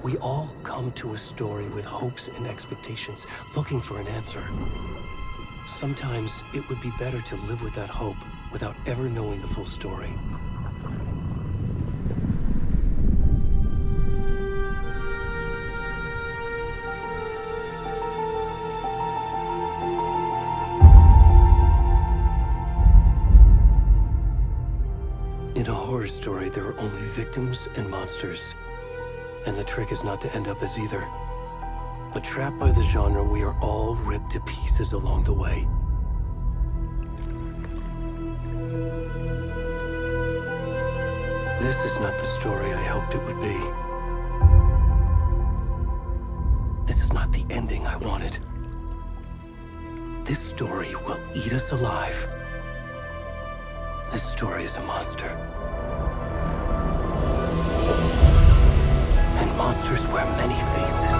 We all come to a story with hopes and expectations, looking for an answer. Sometimes it would be better to live with that hope without ever knowing the full story. In a horror story, there are only victims and monsters. And the trick is not to end up as either. But trapped by the genre, we are all ripped to pieces along the way. This is not the story I hoped it would be. This is not the ending I wanted. This story will eat us alive. This story is a monster. And monsters wear many faces.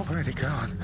Where'd he gone?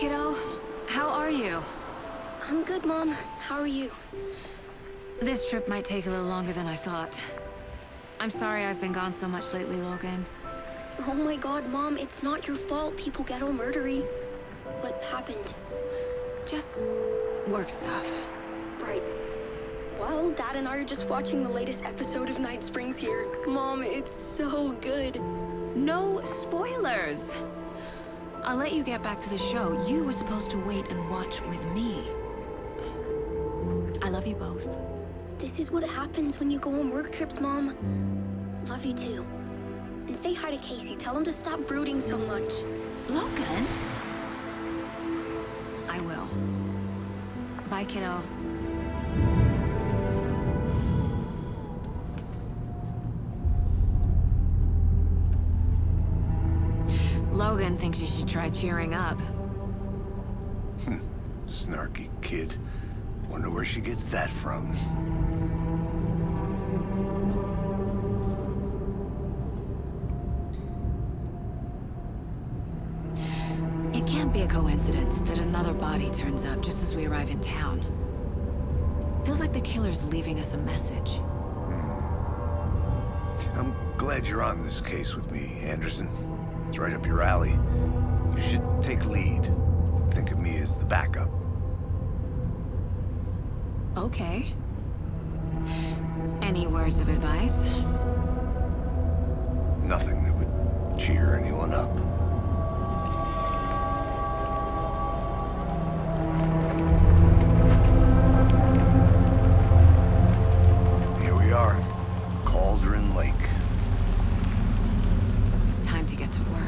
kiddo. How are you? I'm good, Mom. How are you? This trip might take a little longer than I thought. I'm sorry I've been gone so much lately, Logan. Oh my god, Mom, it's not your fault people get all murdery. What happened? Just work stuff. Right. Well, Dad and I are just watching the latest episode of Night Springs here. Mom, it's so good. No spoilers! I'll let you get back to the show. You were supposed to wait and watch with me. I love you both. This is what happens when you go on work trips, Mom. Love you too. And say hi to Casey. Tell him to stop brooding so much. Logan? I will. Bye, kiddo. Logan thinks you should try cheering up. Snarky kid. Wonder where she gets that from. It can't be a coincidence that another body turns up just as we arrive in town. Feels like the killer's leaving us a message. I'm glad you're on this case with me, Anderson. It's right up your alley. You should take lead. Think of me as the backup. Okay. Any words of advice? Nothing that would cheer anyone up. Here we are. Cauldron Lake. Time to get to work.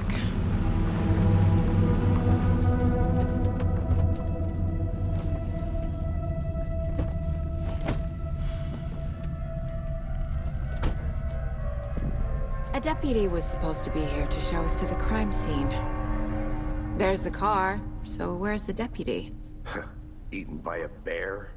A deputy was supposed to be here to show us to the crime scene. There's the car, so where's the deputy? Eaten by a bear?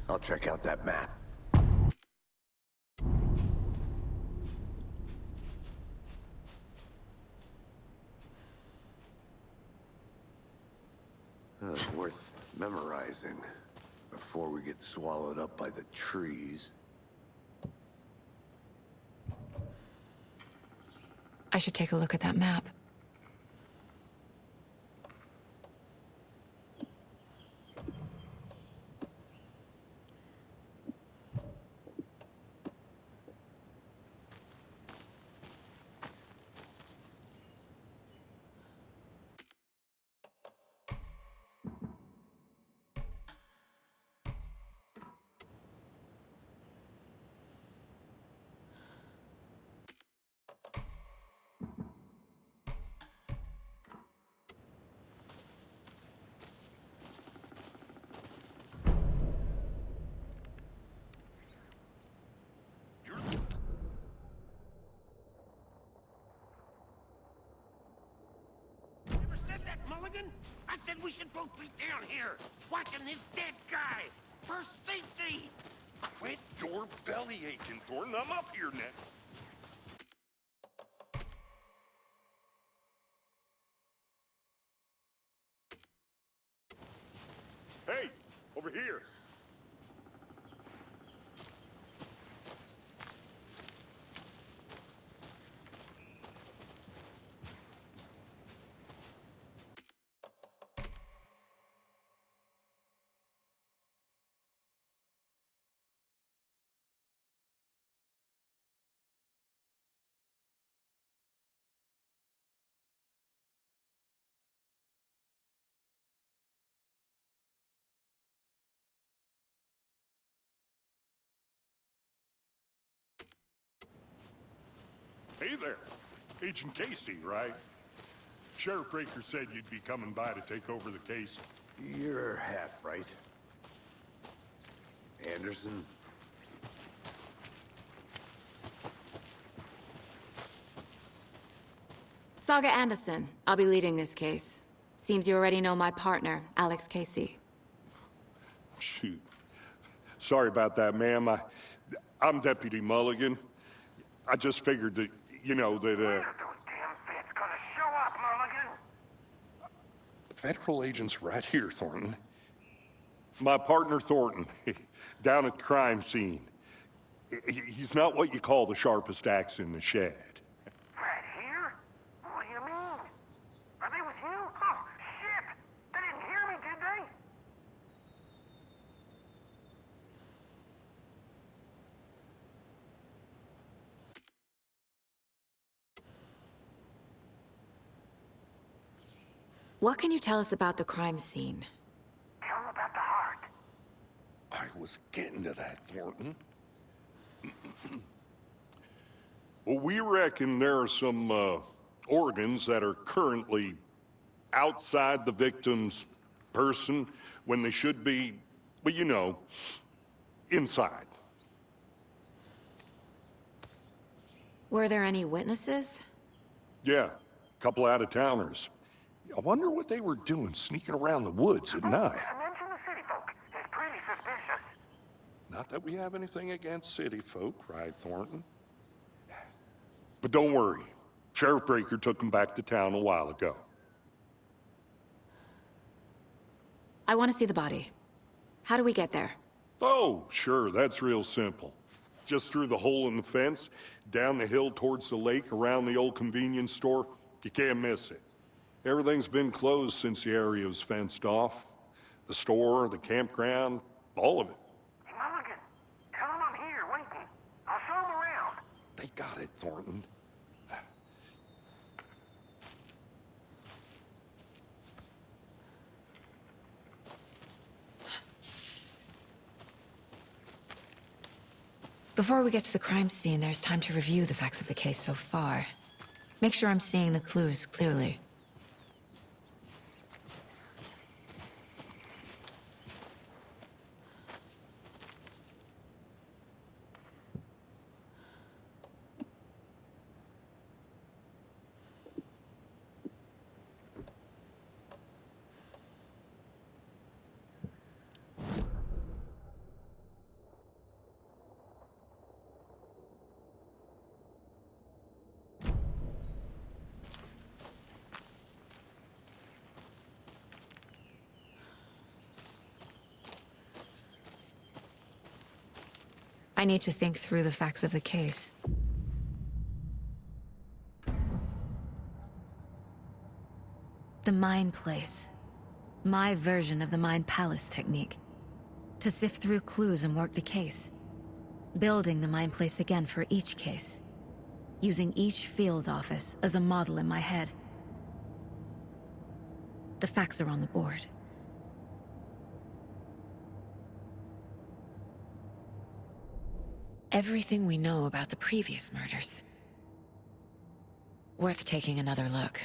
I'll check out that map. Worth memorizing before we get swallowed up by the trees. I should take a look at that map. Mulligan? I said we should both be down here, watching this dead guy, for safety! Quit your belly aching, Thornton. I'm up here now. Hey, over here. Hey there. Agent Casey, right? Sheriff Breaker said you'd be coming by to take over the case. You're half right. Anderson? Saga Anderson. I'll be leading this case. Seems you already know my partner, Alex Casey. Shoot. Sorry about that, ma'am. I'm Deputy Mulligan. I just figured that, you know, that, Those damn feds gonna show up, Mulligan! federal agent's right here, Thornton. My partner, Thornton, down at the crime scene. He's not what you call the sharpest axe in the shed. Right here? What do you mean? Are they with you? Oh, shit! They didn't hear me, did they? What can you tell us about the crime scene? Tell them about the heart. I was getting to that, Thornton. Well, we reckon there are some organs that are currently outside the victim's person when they should be, well, you know, inside. Were there any witnesses? Yeah, a couple out-of-towners. I wonder what they were doing sneaking around the woods at night. Mention the city folk. It's pretty suspicious. Not that we have anything against city folk, right, Thornton? But don't worry. Sheriff Breaker took them back to town a while ago. I want to see the body. How do we get there? Oh, sure, that's real simple. Just through the hole in the fence, down the hill towards the lake, around the old convenience store. You can't miss it. Everything's been closed since the area was fenced off. The store, the campground, all of it. Hey, Mulligan, tell them I'm here, waiting. I'll show them around. They got it, Thornton. Before we get to the crime scene, there's time to review the facts of the case so far. Make sure I'm seeing the clues clearly. I need to think through the facts of the case. The Mind Place. My version of the Mind Palace technique. To sift through clues and work the case. Building the Mind Place again for each case. Using each field office as a model in my head. The facts are on the board. Everything we know about the previous murders. Worth taking another look.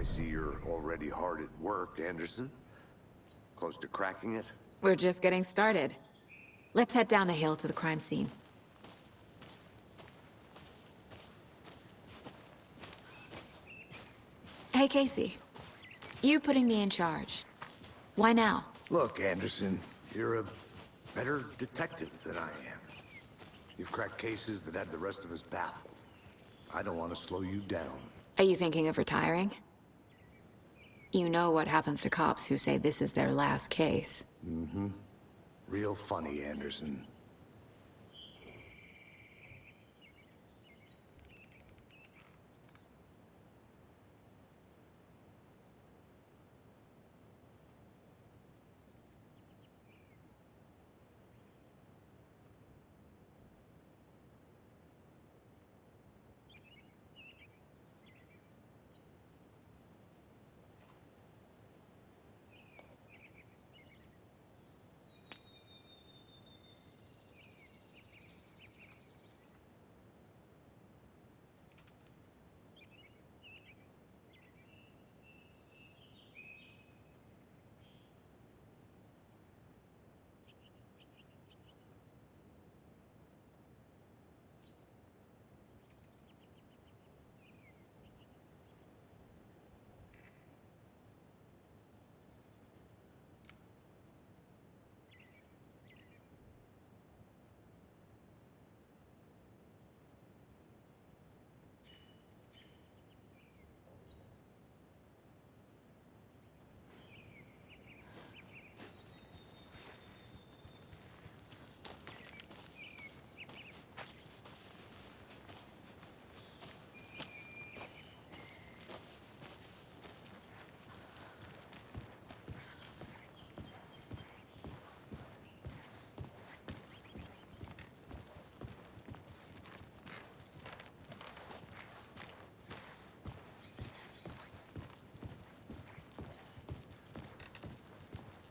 see you're already hard at work, Anderson. Close to cracking it? We're just getting started. Let's head down the hill to the crime scene. Hey, Casey. You putting me in charge. Why now? Look, Anderson, you're a better detective than I am. You've cracked cases that had the rest of us baffled. I don't want to slow you down. Are you thinking of retiring? You know what happens to cops who say this is their last case. Mm-hmm. Real funny, Anderson.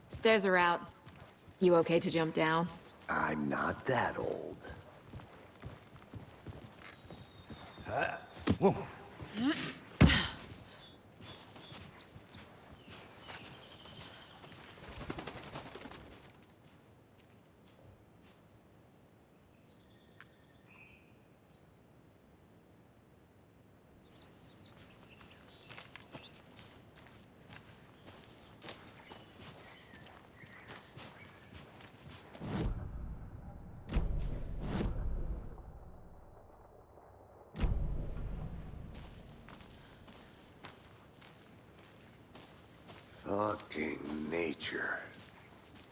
Stairs are out. You okay to jump down? I'm not that old. Whoa. Fucking nature.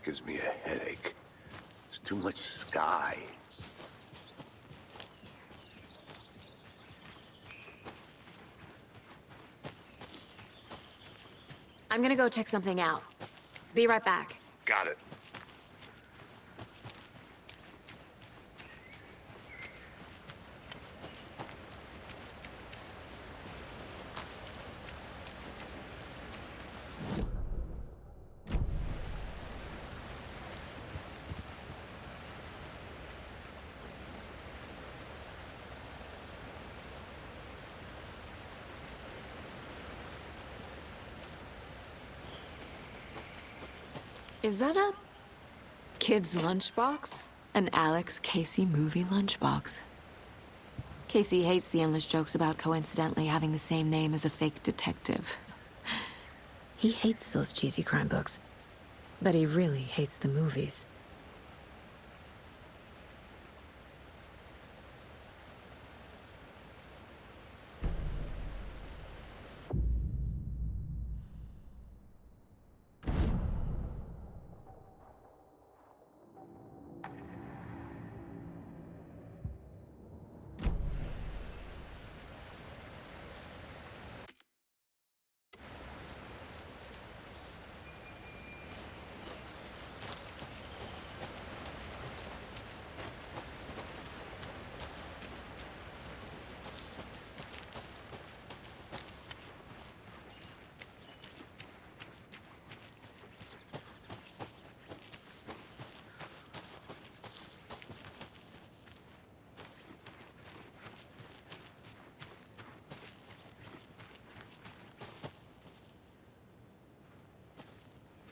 Gives me a headache. There's too much sky. I'm gonna go check something out. Be right back. Got it. Is that a kid's lunchbox? An Alex Casey movie lunchbox. Casey hates the endless jokes about coincidentally having the same name as a fake detective. He hates those cheesy crime books, but he really hates the movies.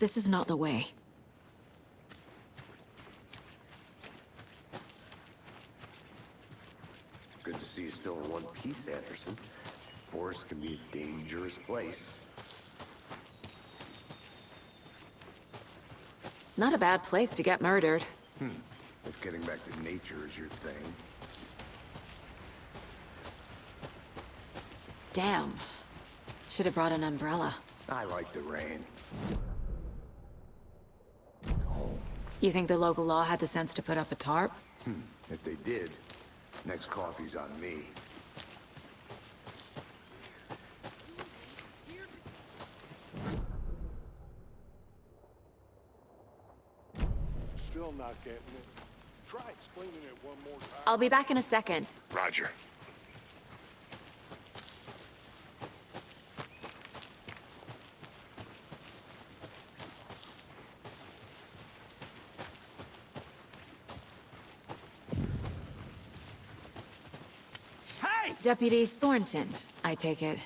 This is not the way. Good to see you still in one piece, Anderson. Forest can be a dangerous place. Not a bad place to get murdered. If getting back to nature is your thing. Damn. Should have brought an umbrella. I like the rain. You think the local law had the sense to put up a tarp? If they did, next coffee's on me. Still not getting it. Try explaining it one more time. I'll be back in a second. Roger. Hey! Deputy Thornton, I take it.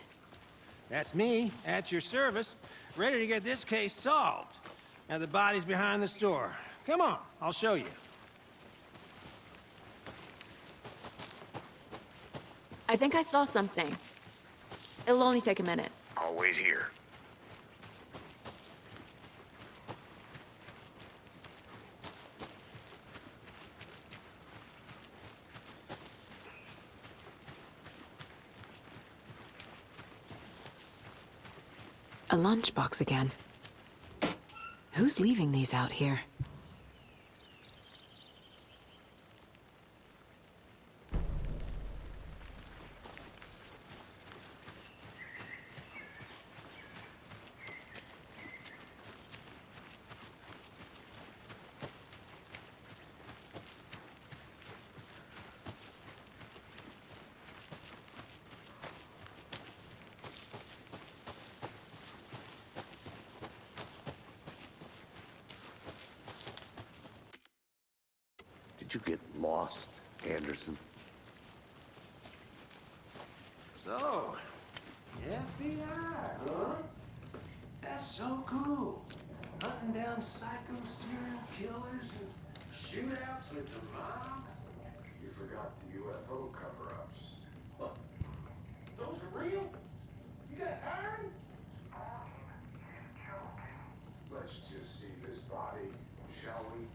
That's me, at your service, ready to get this case solved. Now the body's behind the store. Come on, I'll show you. I think I saw something. It'll only take a minute. I'll wait here. A lunchbox again. Who's leaving these out here? Did you get lost, Anderson? So, FBI, huh? That's so cool. Hunting down psycho serial killers and shootouts with the mob. You forgot the UFO cover-ups. What? Those are real? You guys hiring? Let's just see this body, shall we?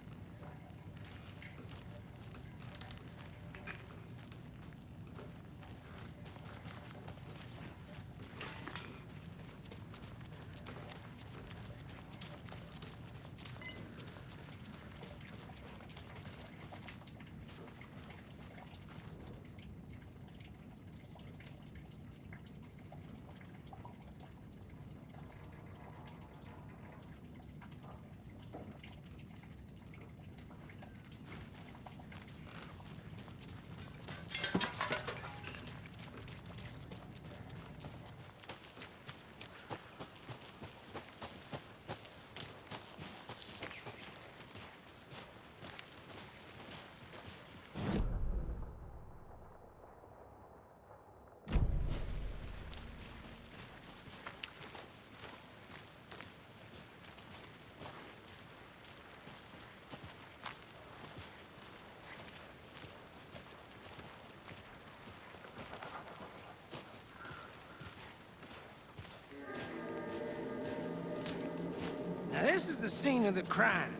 Now this is the scene of the crime.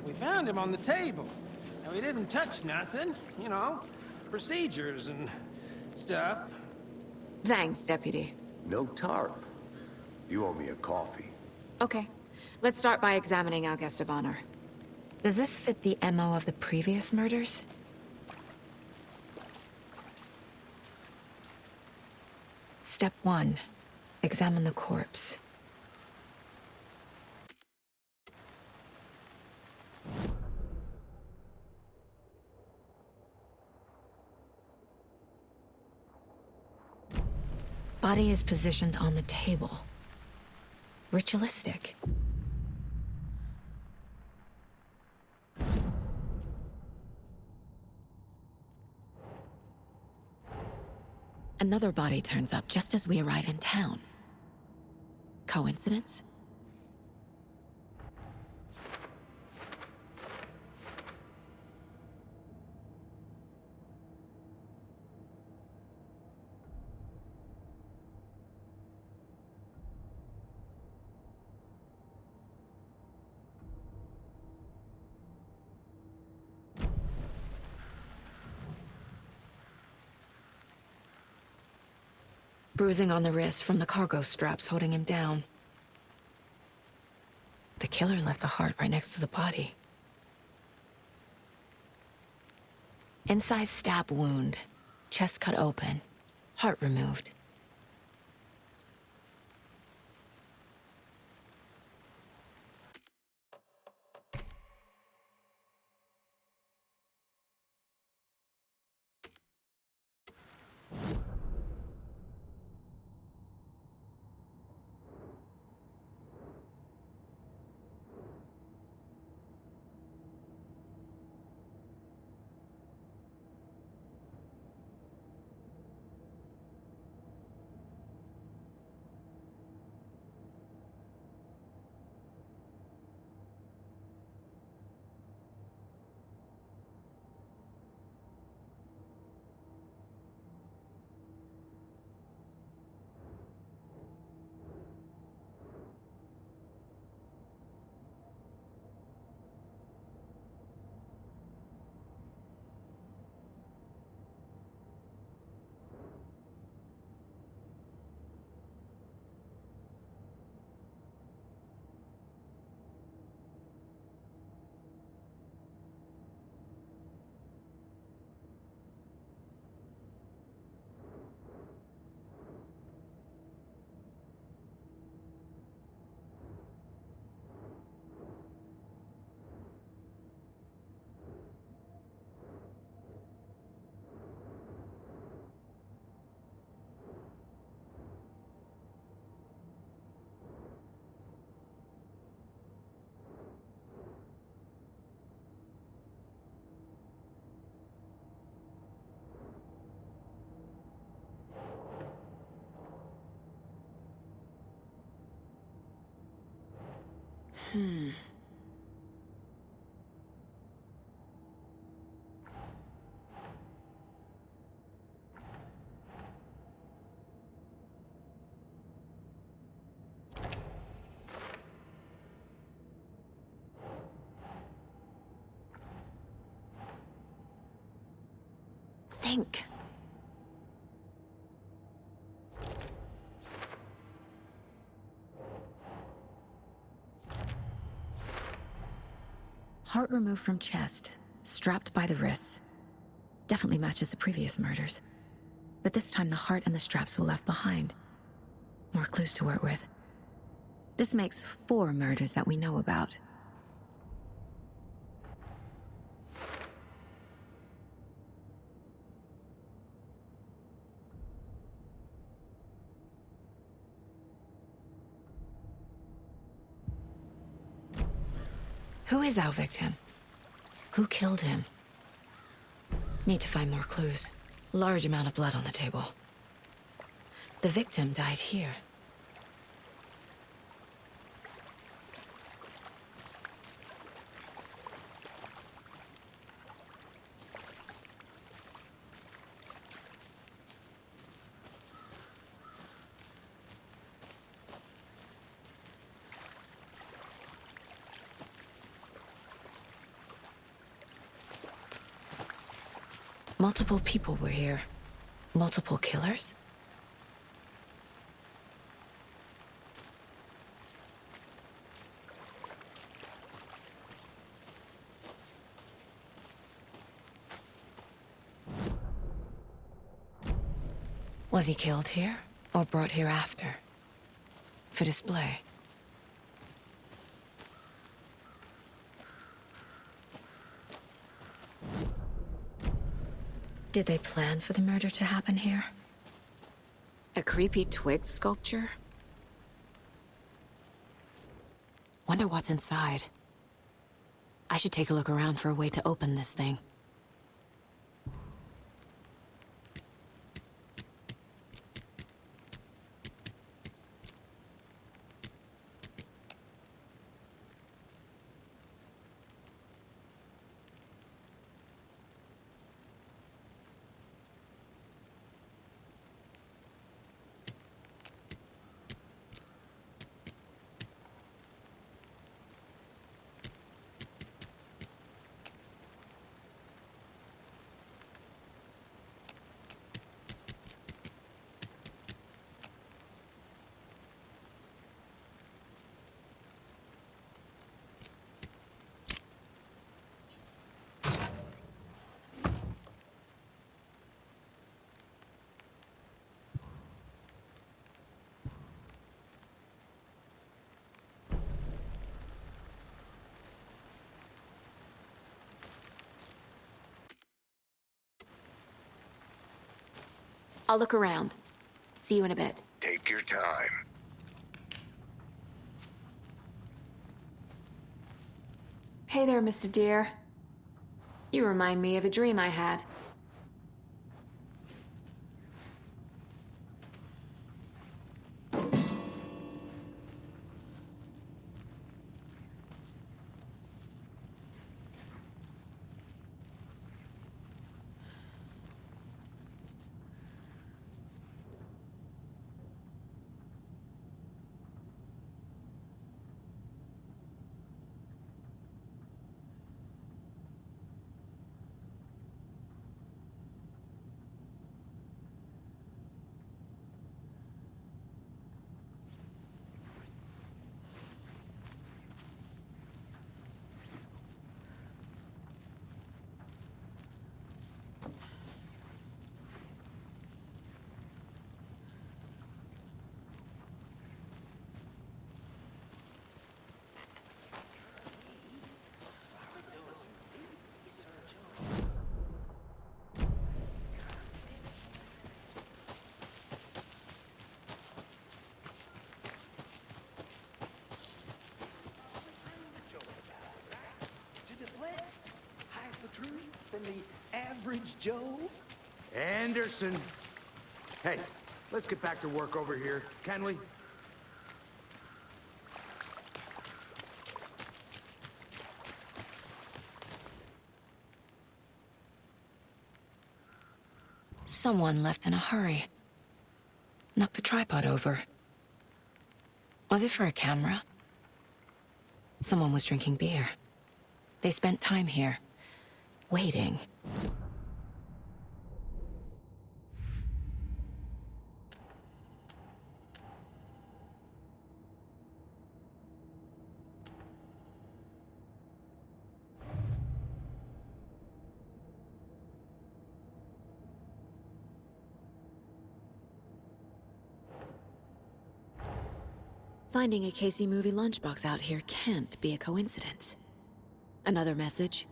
We found him on the table. Now we didn't touch nothing, you know, procedures and stuff. Thanks, Deputy. No tarp. You owe me a coffee. Okay. Let's start by examining our guest of honor. Does this fit the MO of the previous murders? Step 1. Examine the corpse. Body is positioned on the table. Ritualistic. Another body turns up just as we arrive in town. Coincidence? bruising on the wrist from the cargo straps holding him down. The killer left the heart right next to the body. Incised stab wound, chest cut open, heart removed. Think. Heart removed from chest, strapped by the wrists. Definitely matches the previous murders. But this time the heart and the straps were left behind. More clues to work with. This makes 4 murders that we know about. Who is our victim? Who killed him? Need to find more clues. Large amount of blood on the table. The victim died here. Multiple people were here. Multiple killers? Was he killed here, or brought here after? For display? Did they plan for the murder to happen here? A creepy twig sculpture? Wonder what's inside. I should take a look around for a way to open this thing. I'll look around. See you in a bit. Take your time. Hey there, Mr. Deer. You remind me of a dream I had. From the average Joe? Anderson! Hey, let's get back to work over here, can we? Someone left in a hurry. Knocked the tripod over. Was it for a camera? Someone was drinking beer. They spent time here, waiting. Finding a Casey movie lunchbox out here can't be a coincidence. Another message?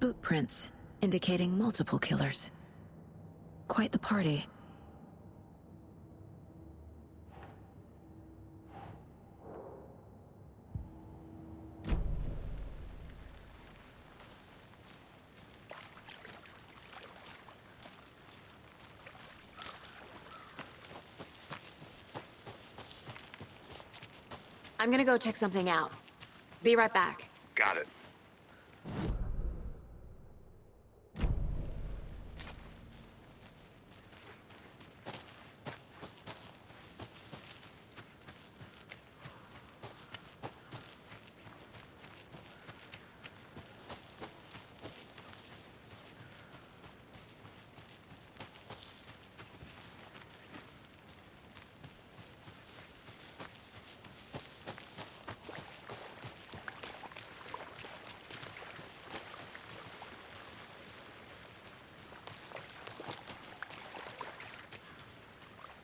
Boot prints, indicating multiple killers. Quite the party. I'm gonna go check something out. Be right back. Got it.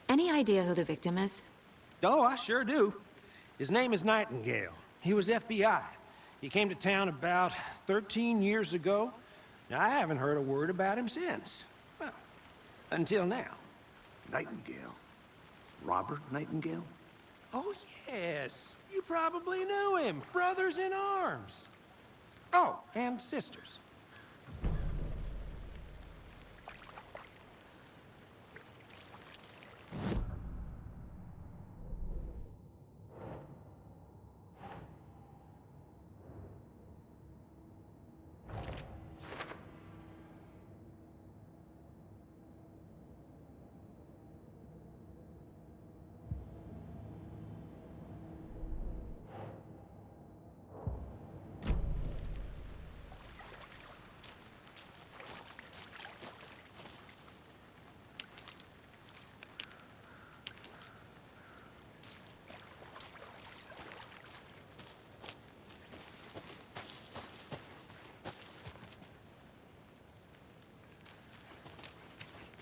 Any idea who the victim is? Oh, I sure do. His name is Nightingale. He was FBI. He came to town about 13 years ago. Now, I haven't heard a word about him since. Well, until now. Nightingale? Robert Nightingale? Oh, yes. You probably knew him. Brothers in arms. Oh, and sisters.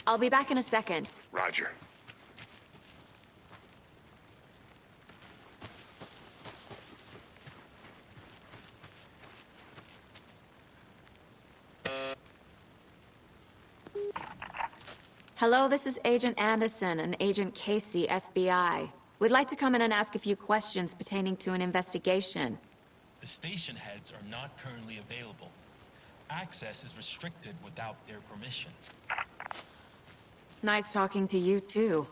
I'll be back in a second. Roger. Hello, this is Agent Anderson and Agent Casey, FBI. We'd like to come in and ask a few questions pertaining to an investigation. The station heads are not currently available. Access is restricted without their permission. Nice talking to you, too.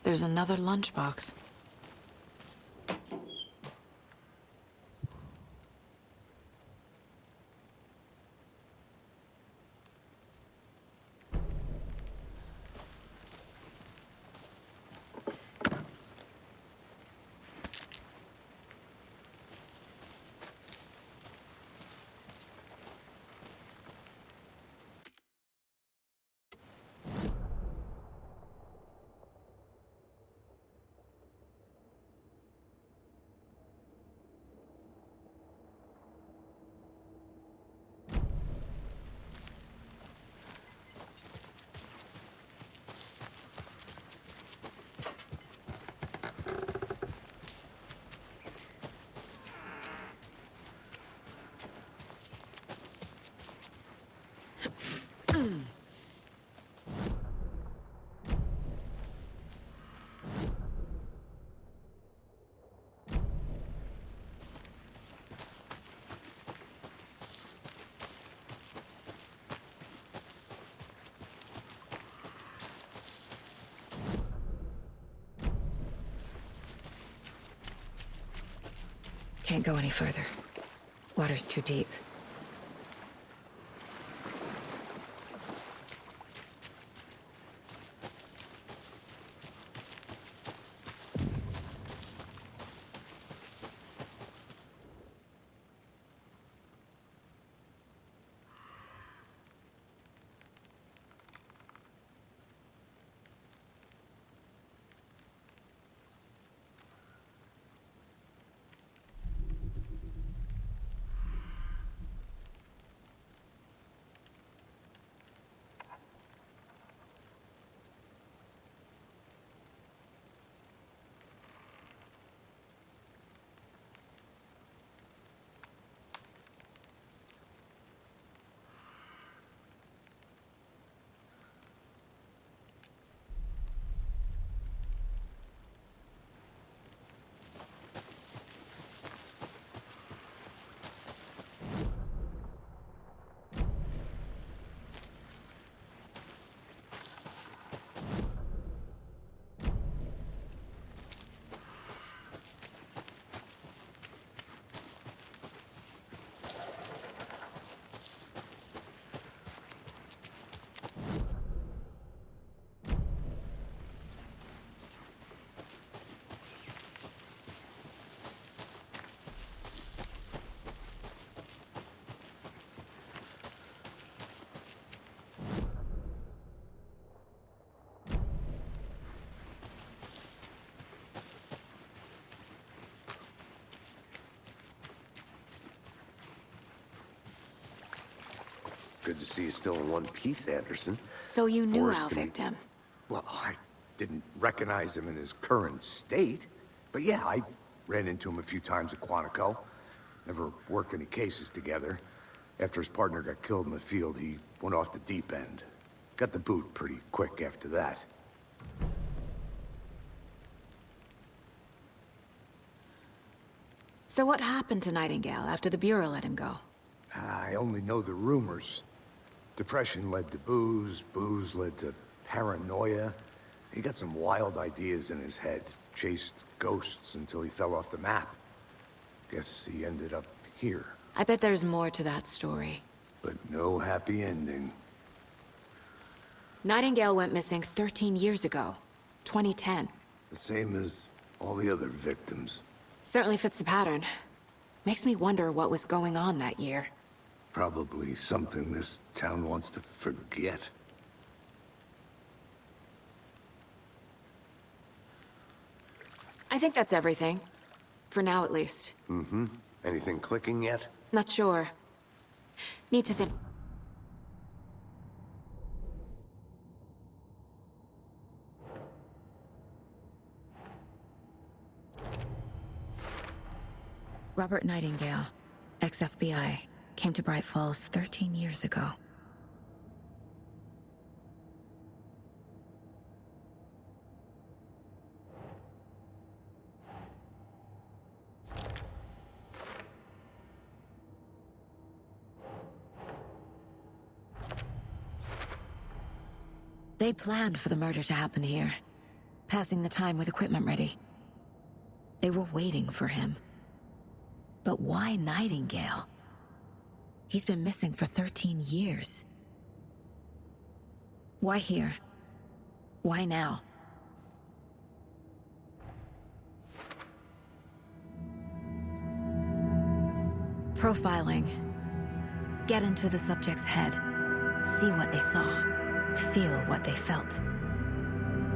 There's another lunchbox. Can't go any further. Water's too deep. Good to see you still in one piece, Anderson. So you knew Forrest our can- victim. Well, I didn't recognize him in his current state. But yeah, I ran into him a few times at Quantico. Never worked any cases together. After his partner got killed in the field, he went off the deep end. Got the boot pretty quick after that. So what happened to Nightingale after the Bureau let him go? I only know the rumors. Depression led to booze, booze led to paranoia. He got some wild ideas in his head, chased ghosts until he fell off the map. Guess he ended up here, I bet there's more to that story. but no happy ending. Nightingale went missing 13 years ago, 2010. The same as all the other victims. Certainly fits the pattern. Makes me wonder what was going on that year. Probably something this town wants to forget. I think that's everything. For now, at least. Mm-hmm. Anything clicking yet? Not sure. Need to think. Robert Nightingale, ex-FBI, came to Bright Falls 13 years ago. They planned for the murder to happen here, passing the time with equipment ready. They were waiting for him. But why Nightingale? He's been missing for 13 years. Why here? Why now? Profiling. Get into the subject's head. See what they saw. Feel what they felt.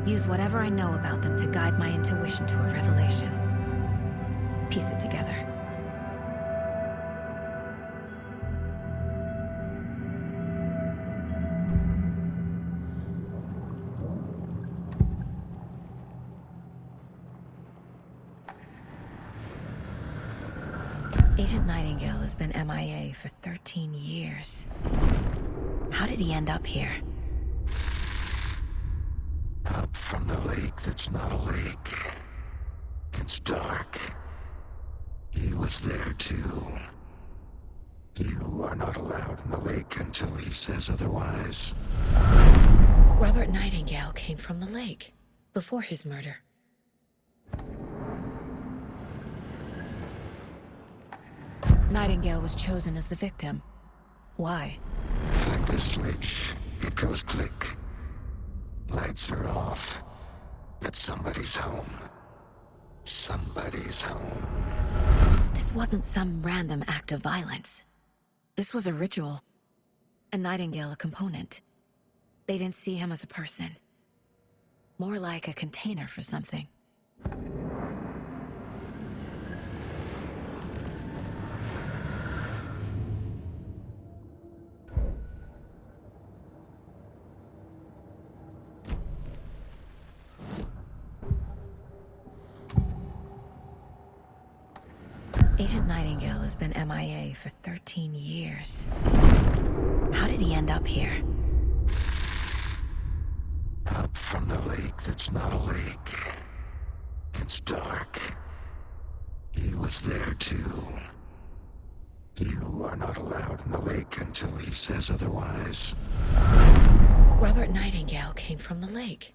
Use whatever I know about them to guide my intuition to a revelation. Piece it together. Agent Nightingale has been MIA for 13 years. How did he end up here? Up from the lake that's not a lake. It's dark. He was there too. You are not allowed in the lake until he says otherwise. Robert Nightingale came from the lake, before his murder. Nightingale was chosen as the victim. Why? Flick the switch. It goes click. Lights are off. But somebody's home. Somebody's home. This wasn't some random act of violence. This was a ritual. And Nightingale a component. They didn't see him as a person. More like a container for something. Agent Nightingale has been MIA for 13 years. How did he end up here? Up from the lake that's not a lake. It's dark. He was there too. You are not allowed in the lake until he says otherwise. Robert Nightingale came from the lake.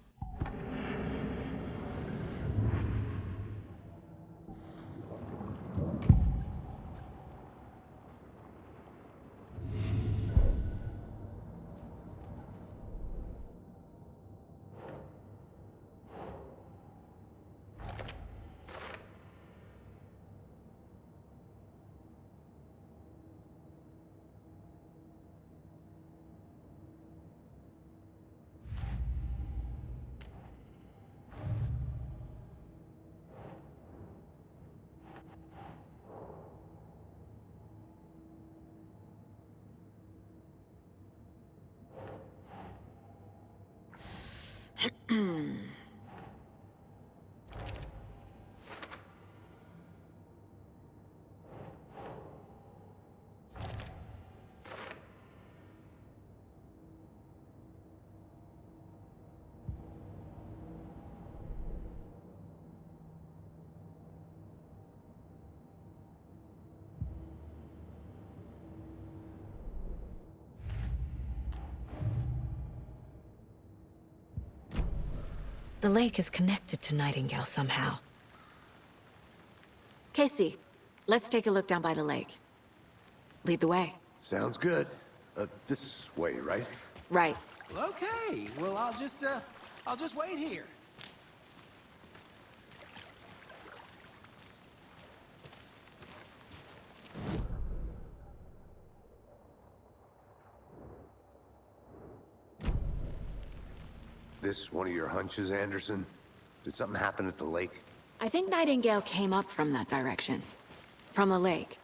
The lake is connected to Nightingale somehow. Casey, let's take a look down by the lake. Lead the way. Sounds good. This way, right? Right. Okay, well, I'll just wait here. This one of your hunches, Anderson? Did something happen at the lake? I think Nightingale came up from that direction. From the lake.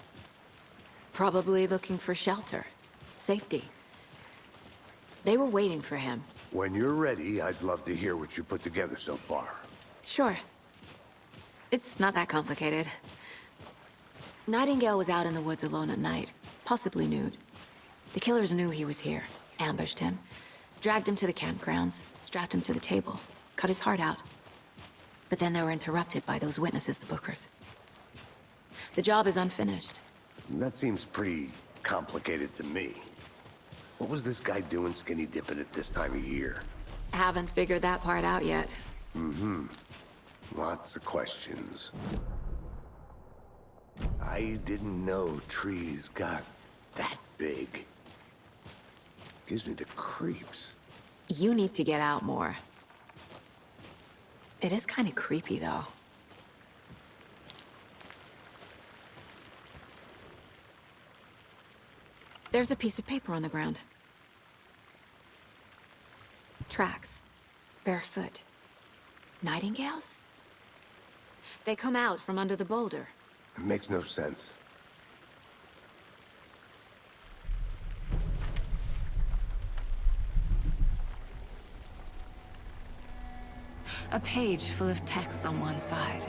Probably looking for shelter. Safety. They were waiting for him. When you're ready, I'd love to hear what you put together so far. Sure. It's not that complicated. Nightingale was out in the woods alone at night, possibly nude. The killers knew he was here, ambushed him, dragged him to the campgrounds, strapped him to the table, cut his heart out. But then they were interrupted by those witnesses, the Bookers. The job is unfinished. That seems pretty complicated to me. What was this guy doing skinny dipping at this time of year? Haven't figured that part out yet. Mm-hmm. Lots of questions. I didn't know trees got that big. Gives me the creeps. You need to get out more. It is kind of creepy, though. There's a piece of paper on the ground. Tracks. Barefoot. Nightingales? They come out from under the boulder. It makes no sense. A page full of text on one side.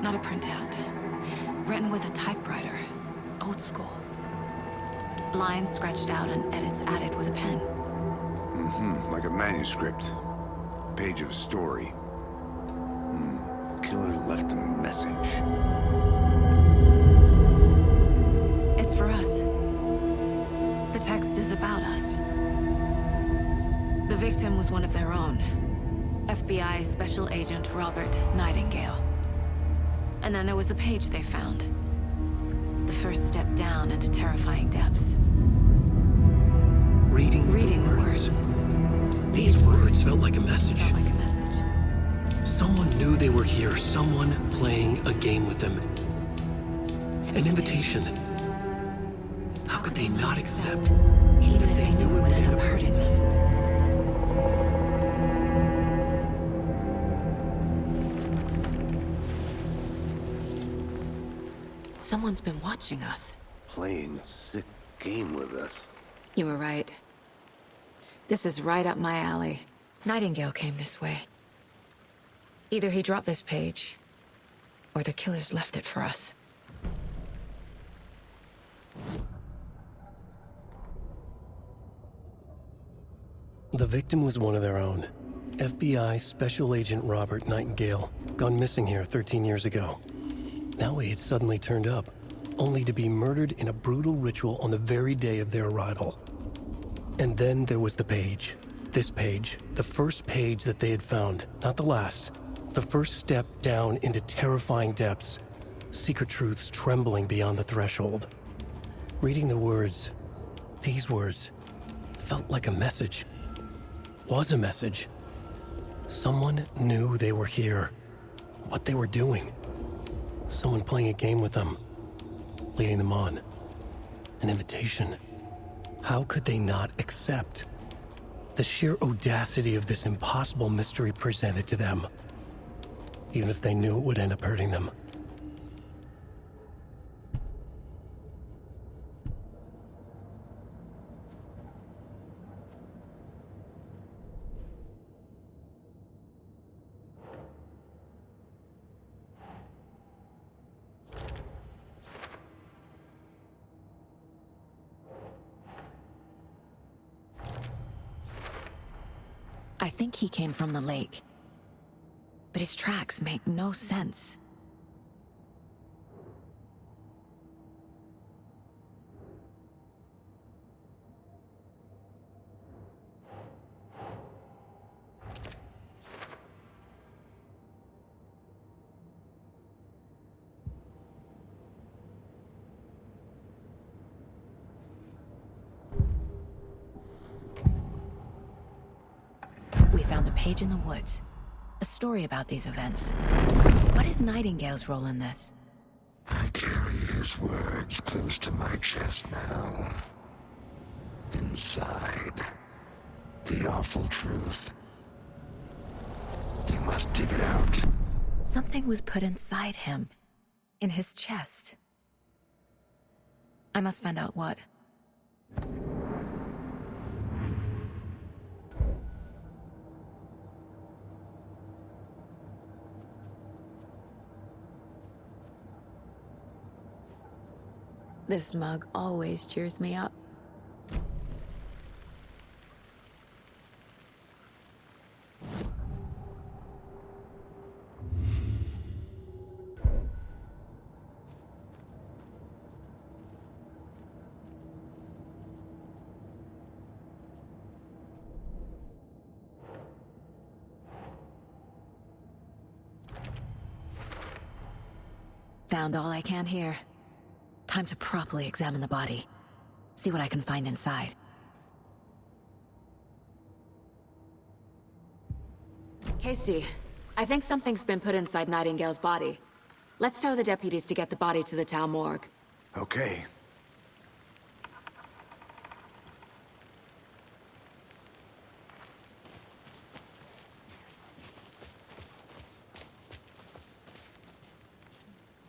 Not a printout. Written with a typewriter. Old school. Lines scratched out and edits added with a pen. Mm-hmm. Like a manuscript. Page of a story. Killer left a message. It's for us. The text is about us. The victim was one of their own. FBI Special Agent Robert Nightingale. And then there was the page they found. The first step down into terrifying depths. Reading the words. These words felt like a message. Felt like a message. Someone knew they were here, someone playing a game with them. An invitation. How could they not accept, even if they knew it would end up hurting them? Someone's been watching us. Playing a sick game with us. You were right. This is right up my alley. Nightingale came this way. Either he dropped this page, or the killers left it for us. The victim was one of their own. FBI Special Agent Robert Nightingale, gone missing here 13 years ago. Now he had suddenly turned up, only to be murdered in a brutal ritual on the very day of their arrival. And then there was the page. This page, the first page that they had found, not the last. The first step down into terrifying depths, secret truths trembling beyond the threshold. Reading the words, these words, felt like a message. Was a message. Someone knew they were here, what they were doing. Someone playing a game with them, leading them on. An invitation. How could they not accept? The sheer audacity of this impossible mystery presented to them, even if they knew it would end up hurting them. I think he came from the lake. But his tracks make no sense. We found a page in the woods. A story about these events. What is Nightingale's role in this? I carry his words close to my chest now. Inside, the awful truth. You must dig it out. Something was put inside him. In his chest. I must find out what. This mug always cheers me up. Found all I can here. Time to properly examine the body. See what I can find inside. Casey, I think something's been put inside Nightingale's body. Let's tell the deputies to get the body to the town morgue. Okay.